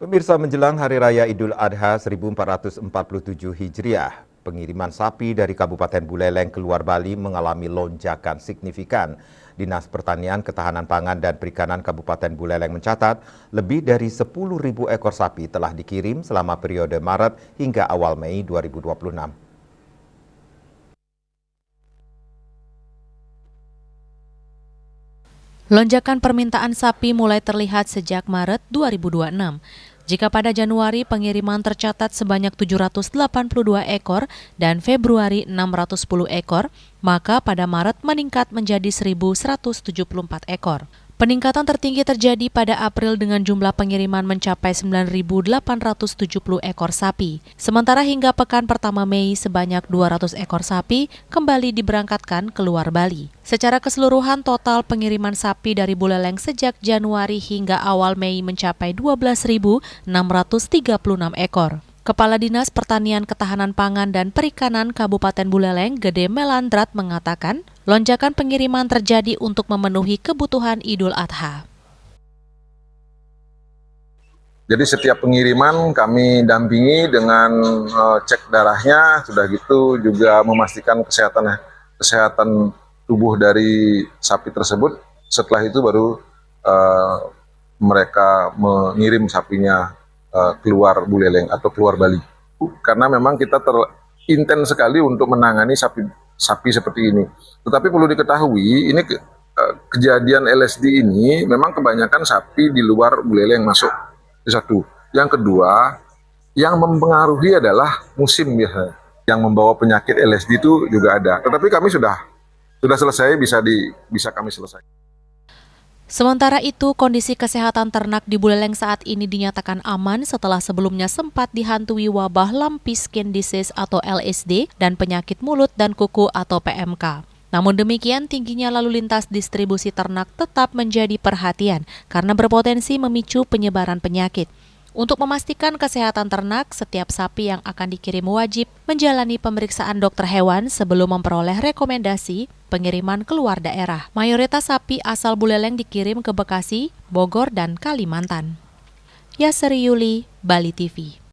Pemirsa, menjelang Hari Raya Idul Adha 1447 Hijriah, pengiriman sapi dari Kabupaten Buleleng keluar Bali mengalami lonjakan signifikan. Dinas Pertanian, Ketahanan Pangan, dan Perikanan Kabupaten Buleleng mencatat lebih dari 10.000 ekor sapi telah dikirim selama periode Maret hingga awal Mei 2026. Lonjakan permintaan sapi mulai terlihat sejak Maret 2026. Jika pada Januari pengiriman tercatat sebanyak 782 ekor dan Februari 610 ekor, maka pada Maret meningkat menjadi 1.174 ekor. Peningkatan tertinggi terjadi pada April dengan jumlah pengiriman mencapai 9.870 ekor sapi. Sementara hingga pekan pertama Mei sebanyak 200 ekor sapi kembali diberangkatkan keluar Bali. Secara keseluruhan total pengiriman sapi dari Buleleng sejak Januari hingga awal Mei mencapai 12.636 ekor. Kepala Dinas Pertanian, Ketahanan Pangan, dan Perikanan Kabupaten Buleleng, Gede Melandrat, mengatakan lonjakan pengiriman terjadi untuk memenuhi kebutuhan Idul Adha. Jadi setiap pengiriman kami dampingi dengan cek darahnya, sudah gitu juga memastikan kesehatan tubuh dari sapi tersebut. Setelah itu baru mereka mengirim sapinya keluar Buleleng atau keluar Bali. Karena memang kita intens sekali untuk menangani sapi seperti ini. Tetapi perlu diketahui, ini kejadian LSD ini memang kebanyakan sapi di luar Buleleng masuk. Itu satu. Yang kedua, yang mempengaruhi adalah musim biasanya. Yang membawa penyakit LSD itu juga ada. Tetapi kami sudah selesai, bisa kami selesai. Sementara itu, kondisi kesehatan ternak di Buleleng saat ini dinyatakan aman setelah sebelumnya sempat dihantui wabah lumpy skin disease atau LSD dan penyakit mulut dan kuku atau PMK. Namun demikian, tingginya lalu lintas distribusi ternak tetap menjadi perhatian karena berpotensi memicu penyebaran penyakit. Untuk memastikan kesehatan ternak, setiap sapi yang akan dikirim wajib menjalani pemeriksaan dokter hewan sebelum memperoleh rekomendasi pengiriman keluar daerah. Mayoritas sapi asal Buleleng dikirim ke Bekasi, Bogor, dan Kalimantan. Yasri Yuli, Bali TV.